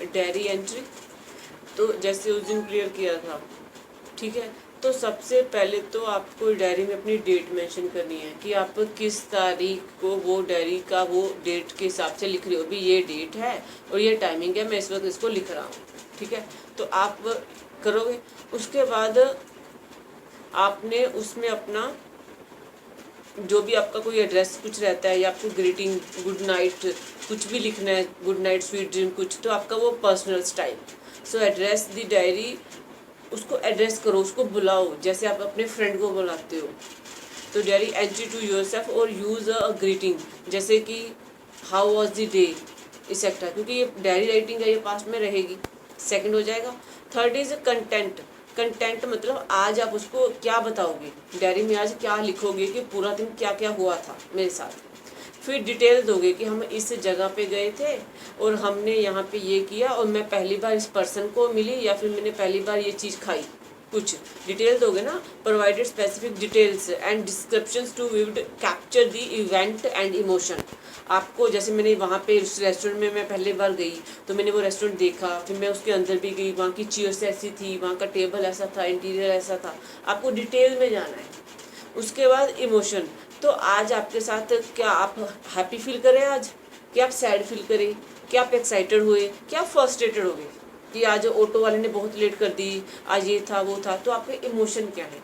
Diary entry. तो जैसे उस दिन क्लियर किया था, ठीक है। तो सबसे पहले तो आपको डायरी में अपनी डेट मेंशन करनी है कि आप किस तारीख को वो डायरी का वो डेट के हिसाब से लिख रहे हो। भी ये डेट है और ये टाइमिंग है, मैं इस वक्त इसको लिख रहा हूँ, ठीक है। तो आप करोगे। उसके बाद आपने उसमें अपना जो भी आपका कोई एड्रेस कुछ रहता है या आपको ग्रीटिंग, गुड नाइट कुछ भी लिखना है, गुड नाइट स्वीट ड्रीम कुछ, तो आपका वो personal style. So address the diary, उसको एड्रेस करो, उसको बुलाओ जैसे आप अपने फ्रेंड को बुलाते हो। तो डायरी एंट्री टू योरसेल्फ और यूज़ अ ग्रीटिंग, जैसे कि how was the day etcetera, क्योंकि ये डायरी राइटिंग है, ये पास्ट में रहेगी। सेकंड हो जाएगा। Third is content. कंटेंट मतलब आज आप उसको क्या बताओगे, डायरी में आज क्या लिखोगे कि पूरा दिन क्या क्या हुआ था मेरे साथ। फिर डिटेल दोगे कि हम इस जगह पे गए थे और हमने यहाँ पे ये किया और मैं पहली बार इस पर्सन को मिली या फिर मैंने पहली बार ये चीज़ खाई। कुछ डिटेल दोगे ना। Provided specific details and descriptions to with capture the event and emotion. आपको जैसे मैंने वहाँ पे उस रेस्टोरेंट में मैं पहली बार गई तो मैंने वो रेस्टोरेंट देखा, फिर मैं उसके अंदर भी गई, वहाँ की चेयर्स ऐसी थी, वहाँ का टेबल ऐसा था, इंटीरियर ऐसा था। आपको डिटेल में जाना है। उसके बाद इमोशन, तो आज आपके साथ क्या आप हैप्पी फील करें आज, क्या आप सैड फील करें, क्या आप एक्साइटेड हुए, क्या आप फ्रस्ट्रेटेड हो गए कि आज ऑटो वाले ने बहुत लेट कर दी, आज ये था वो था। तो आपके इमोशन क्या है।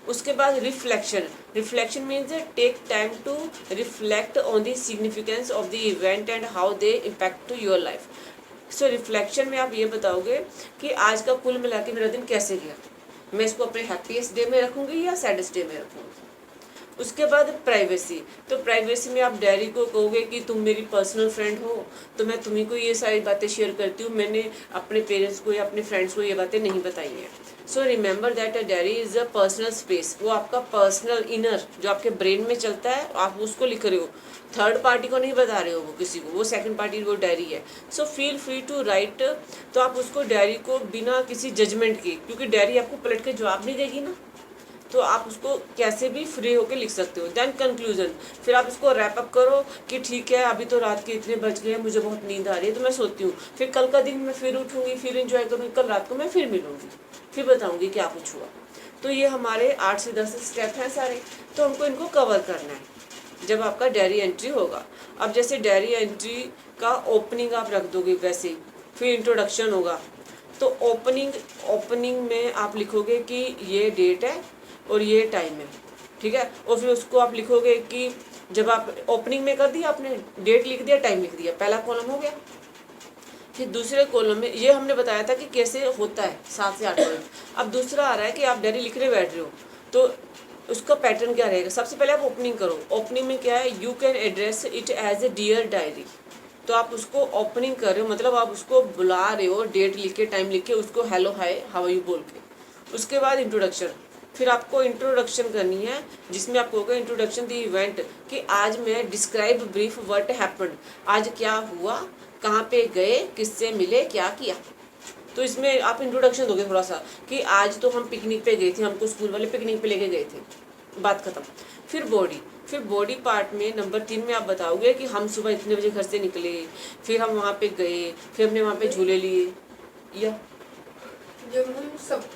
उसके बाद reflection. Reflection means take time to reflect on the significance of the event and how they impact to your life. So reflection में आप ये बताओगे कि आज का कुल मिला के मेरा दिन कैसे गया, मैं इसको अपने हैप्पीएस्ट डे में रखूँगी या सैडेस्ट डे में रखूँगी। उसके बाद प्राइवेसी। तो प्राइवेसी में आप डायरी को कहोगे कि तुम मेरी पर्सनल फ्रेंड हो, तो मैं तुम्ही को ये सारी बातें शेयर करती हूँ, मैंने अपने पेरेंट्स को या अपने फ्रेंड्स को ये बातें नहीं बताई हैं। So remember that a diary is a personal space. वो आपका पर्सनल इनर जो आपके ब्रेन में चलता है, आप उसको लिख रहे हो, थर्ड पार्टी को नहीं बता रहे हो वो किसी को, वो सेकंड पार्टी वो डायरी है। So feel free to write. तो आप उसको डायरी को बिना किसी जजमेंट के, क्योंकि डायरी आपको पलट के जवाब नहीं देगी ना, तो आप उसको कैसे भी फ्री होकर लिख सकते हो। देन कंक्लूजन, फिर आप इसको रैप अप करो कि ठीक है अभी तो रात के इतने बज गए, मुझे बहुत नींद आ रही है तो मैं सोती हूँ, फिर कल का दिन मैं फिर उठूँगी, फिर इंजॉय करूँगी, कल रात को मैं फिर मिलूँगी, फिर बताऊँगी क्या कुछ हुआ। तो ये हमारे 8 से 10 स्टेप हैं सारे, तो हमको इनको कवर करना है जब आपका डायरी एंट्री होगा। अब जैसे डायरी एंट्री का ओपनिंग आप रख दोगे वैसे, फिर इंट्रोडक्शन होगा। तो ओपनिंग में आप लिखोगे कि ये डेट है और ये टाइम है, ठीक है। और फिर उसको आप लिखोगे कि जब आप ओपनिंग में कर दिया, आपने डेट लिख दिया, टाइम लिख दिया, पहला कॉलम हो गया। फिर दूसरे कॉलम में ये हमने बताया था कि कैसे होता है 7 से 8 कॉलम। अब दूसरा आ रहा है कि आप डायरी लिखने बैठ रहे हो, तो उसका पैटर्न क्या रहेगा। सबसे पहले आप ओपनिंग करो। ओपनिंग में क्या है, you can address it as a dear diary. तो आप उसको ओपनिंग कर रहे हो, मतलब आप उसको बुला रहे हो, डेट लिख के, टाइम लिख के, उसको hello hi how are you बोल के। उसके बाद इंट्रोडक्शन, फिर आपको इंट्रोडक्शन करनी है जिसमें आपको होगा इंट्रोडक्शन द इवेंट, कि आज मैं डिस्क्राइब ब्रीफ व्हाट हैपेंड, आज क्या हुआ, कहाँ पे गए, किससे मिले, क्या किया। तो इसमें आप इंट्रोडक्शन दोगे थोड़ा सा कि आज तो हम पिकनिक पे गए थे, हमको स्कूल वाले पिकनिक पे लेके गए थे, बात खत्म। फिर बॉडी पार्ट में नंबर 3 में आप बताओगे कि हम सुबह इतने बजे घर से निकले, फिर हम वहाँ पे गए, फिर हमने वहाँ पे झूले लिए। या जब हम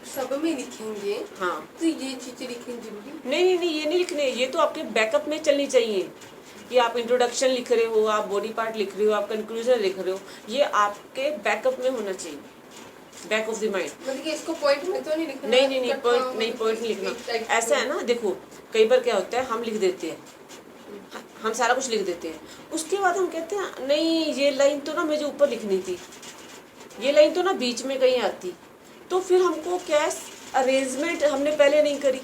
सब में लिखेंगे, हाँ, तो ये चीजें लिखनी जरूरी नहीं ये नहीं लिखने, ये तो आपके बैकअप में चलनी चाहिए कि आप इंट्रोडक्शन लिख रहे हो, आप बॉडी पार्ट लिख रहे हो, आप कंक्लूजन लिख रहे हो, ये आपके बैकअप में होना चाहिए, बैक ऑफ द माइंड। मतलब कि इसको पॉइंट में तो नहीं लिखना। नहीं पॉइंट नहीं लिखना। ऐसा है ना, देखो कई बार क्या होता है, हम लिख देते हैं, हम सारा कुछ लिख देते हैं, उसके बाद हम कहते हैं नहीं ये लाइन तो ना मुझे ऊपर लिखनी थी, ये लाइन तो ना बीच में कहीं आती। तो फिर हमको क्या अरेंजमेंट हमने पहले नहीं करी,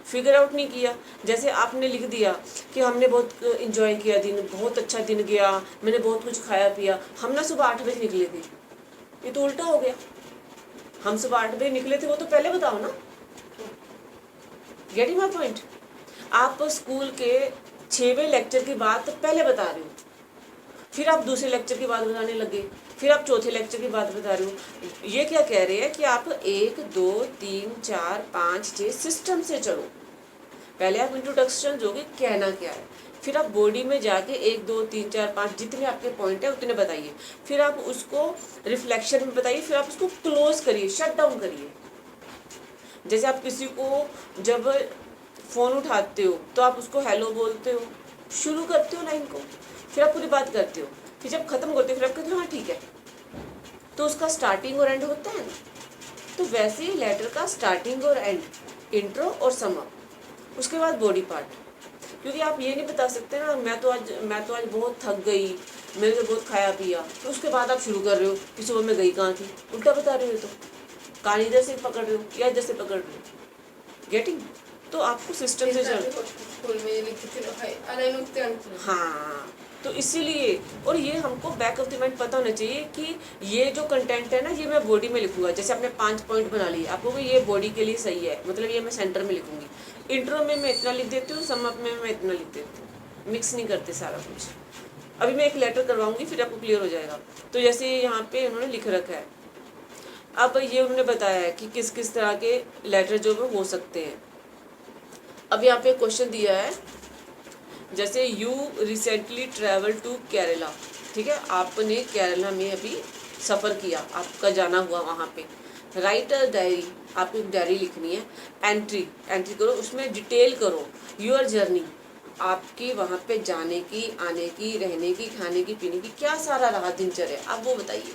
फिगर आउट नहीं किया। जैसे आपने लिख दिया कि हमने बहुत इंजॉय किया दिन, बहुत अच्छा दिन गया, मैंने बहुत कुछ खाया पिया, हम ना सुबह 8 बजे निकले थे, ये तो उल्टा हो गया। हम सुबह 8 बजे निकले थे वो तो पहले बताओ ना। Getting my point. आप स्कूल के 6वें लेक्चर की बात पहले बता रहे हो, फिर आप दूसरे लेक्चर की बात बताने लगे, फिर आप चौथे लेक्चर की बात बता रहे हो। ये क्या कह रहे हैं कि आप 1 2 3 4 5 6 सिस्टम से चलो। पहले आप इंट्रोडक्शन दोगे कहना क्या है, फिर आप बॉडी में जाके 1 2 3 4 5 जितने आपके पॉइंट है उतने बताइए, फिर आप उसको रिफ्लेक्शन में बताइए, फिर आप उसको क्लोज करिए, शट डाउन करिए। जैसे आप किसी को जब फ़ोन उठाते हो तो आप उसको हेलो बोलते हो, शुरू करते हो लाइन को, फिर आप पूरी बात करते हो, फिर जब ख़त्म करते हो फिर आप कहते हो हाँ ठीक है। तो उसका स्टार्टिंग और एंड होता है ना। तो वैसे ही लेटर का स्टार्टिंग और एंड, इंट्रो और सम अप, उसके बाद बॉडी पार्ट। क्योंकि आप ये नहीं बता सकते ना मैं तो आज बहुत थक गई, मैंने तो बहुत खाया पिया, तो उसके बाद आप शुरू कर रहे हो कि सुबह मैं गई कहाँ थी, उल्टा बता रहे हो। तो कहानी इधर से पकड़ रहे हो या इधर से पकड़ रहे हो, गेटिंग। तो आपको सिस्टम से चल, स्कूल में लिखते थे अलाइन उत्ते अंत। हाँ, तो इसीलिए, और ये हमको बैक ऑफ द माइंड पता होना चाहिए कि ये जो कंटेंट है ना ये मैं बॉडी में लिखूंगा। जैसे आपने 5 पॉइंट बना लिए, आपको कि ये बॉडी के लिए सही है, मतलब ये मैं सेंटर में लिखूंगी, इंट्रो में मैं इतना लिख देती हूँ, सम अप में मैं इतना लिख देती हूँ, मिक्स नहीं करते सारा कुछ। अभी मैं एक लेटर करवाऊंगी फिर आपको क्लियर हो जाएगा। तो जैसे यहाँ पे उन्होंने लिख रखा है, अब ये उन्होंने बताया है कि किस किस तरह के लेटर जो वो हो सकते हैं। अब यहाँ पे क्वेश्चन दिया है, जैसे you recently travel to Kerala, ठीक है, आपने केरला में अभी सफ़र किया, आपका जाना हुआ वहाँ पे। राइट अ डायरी, आपको एक डायरी लिखनी है, एंट्री करो, उसमें डिटेल करो योर जर्नी, आपकी वहाँ पे जाने की, आने की, रहने की, खाने की, पीने की क्या सारा रहा दिनचर्या, आप वो बताइए।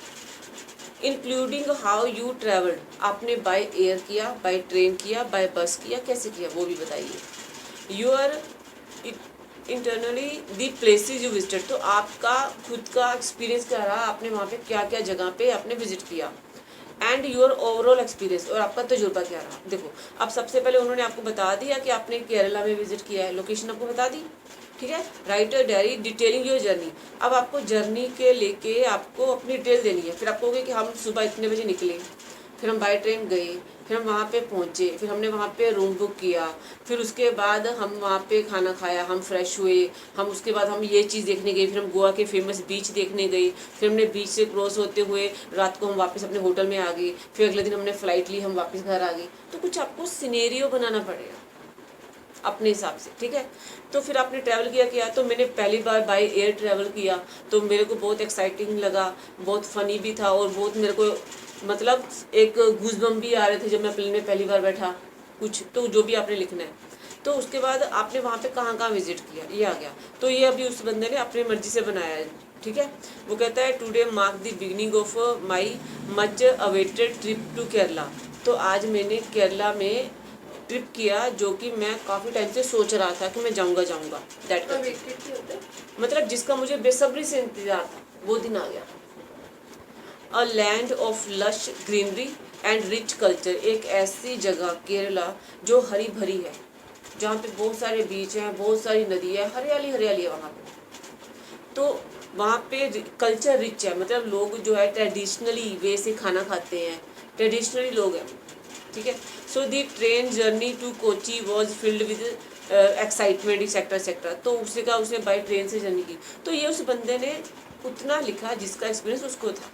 इंक्लूडिंग हाउ यू ट्रैवल्ड, आपने बाय एयर किया, बाय ट्रेन किया, बाय बस किया, कैसे किया वो भी बताइए। Your internally the places you visited, तो आपका खुद का एक्सपीरियंस क्या रहा, आपने वहाँ पे क्या क्या जगह पे आपने विजिट किया। एंड योर ओवरऑल एक्सपीरियंस, और आपका तजुर्बा क्या रहा। देखो अब सबसे पहले उन्होंने आपको बता दिया कि आपने केरला में विजिट किया है, लोकेशन आपको बता दी, ठीक है। Right a diary detailing your journey, अब आपको जर्नी के लेके आपको अपनी डिटेल देनी है। फिर आपको कहोगे कि हम सुबह इतने बजे निकले, फिर हम बाय ट्रेन गए, फिर हम वहाँ पे पहुँचे, फिर हमने वहाँ पे रूम बुक किया, फिर उसके बाद हम वहाँ पे खाना खाया, हम फ्रेश हुए, हम उसके बाद हम ये चीज़ देखने गए, फिर हम गोवा के फेमस बीच देखने गए, फिर हमने बीच से क्रॉस होते हुए रात को हम वापस अपने होटल में आ गए, फिर अगले दिन हमने फ़्लाइट ली, हम वापस घर आ गए। तो कुछ आपको सिनेरियो बनाना पड़ेगा अपने हिसाब से, ठीक है। तो फिर आपने ट्रैवल किया तो मैंने पहली बार बाय एयर ट्रैवल किया, तो मेरे को बहुत एक्साइटिंग लगा, बहुत फ़नी भी था, और बहुत मेरे को मतलब एक गूज़बम्प भी आ रहे थे जब मैं प्लेन में पहली बार बैठा, कुछ तो जो भी आपने लिखना है। तो उसके बाद आपने वहाँ पे कहाँ कहाँ विजिट किया, ये आ गया। तो ये अभी उस बंदे ने अपनी मर्जी से बनाया है, ठीक है। वो कहता है today mark the beginning of my much awaited trip to Kerala, तो आज मैंने केरला में ट्रिप किया जो कि मैं काफ़ी टाइम से सोच रहा था कि मैं जाऊँगा दैट मतलब जिसका मुझे बेसब्री से इंतजार था, वो दिन आ गया। A land of lush greenery and rich culture, एक ऐसी जगह केरला जो हरी भरी है, जहाँ पे बहुत सारे बीच हैं, बहुत सारी नदी है, हरियाली हरियाली है वहाँ पे। तो वहाँ पे कल्चर रिच है, मतलब लोग जो है ट्रेडिशनली वे से खाना खाते हैं, ट्रेडिशनली लोग हैं, ठीक है। So the train journey to Kochi was filled with excitement etcetera, तो उसने बाई ट्रेन से जर्नी की। तो ये उस बंदे ने उतना लिखा जिसका एक्सपीरियंस उसको था,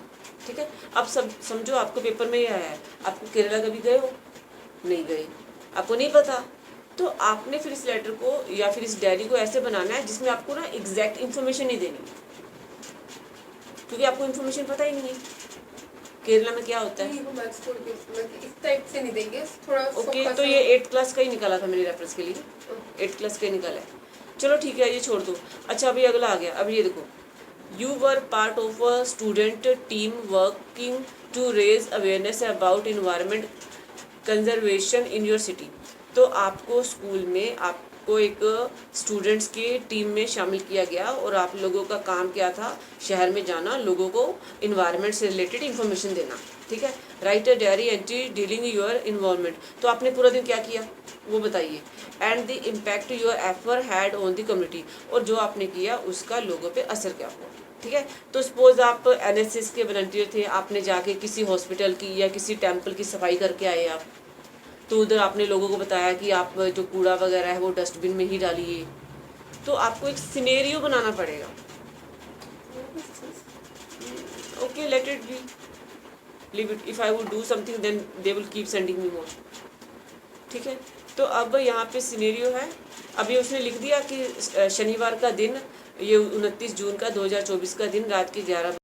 ठीक है। अब सब समझो आपको पेपर में ये आया है, आपको केरला कभी गए हो, नहीं गए, आपको नहीं पता, तो आपने फिर इस लेटर को या फिर इस डायरी को ऐसे बनाना है जिसमें आपको ना एग्जैक्ट इन्फॉर्मेशन नहीं देनी, क्योंकि आपको इन्फॉर्मेशन पता ही नहीं है केरला में क्या होता है। इस टाइप से नहीं देंगे, थोड़ा ओके, तो ये 8th क्लास का ही निकाला था मेरे रेफरेंस के लिए, 8th क्लास का ही निकाला है। चलो ठीक है, ये छोड़ दो। अच्छा अभी अगला आ गया, अब ये देखो, you were part of a student team working to raise awareness about environment conservation in your city, तो आपको स्कूल में आपको एक स्टूडेंट्स की टीम में शामिल किया गया और आप लोगों का काम क्या था, शहर में जाना, लोगों को इन्वायरमेंट से रिलेटेड इन्फॉर्मेशन देना, ठीक है। Right a diary entry dealing your involvement, तो आपने पूरा दिन क्या किया वो बताइए। And the impact your effort had on the community, और जो आपने किया उसका लोगों पे असर क्या हुआ, ठीक है। तो सपोज आप एनएसएस के वॉलंटियर थे, आपने जाके किसी हॉस्पिटल की या किसी टेम्पल की सफाई करके आए आप, तो उधर आपने लोगों को बताया कि आप जो कूड़ा वगैरह है वो डस्टबिन में ही डालिए। तो आपको एक सिनेरियो बनाना पड़ेगा। Okay, let it be, leave it, if I would do something then they will keep sending me more, ठीक है। तो अब यहाँ पे सिनेरियो है, अभी उसने लिख दिया कि शनिवार का दिन, ये 29 जून का 2024 का दिन रात के 11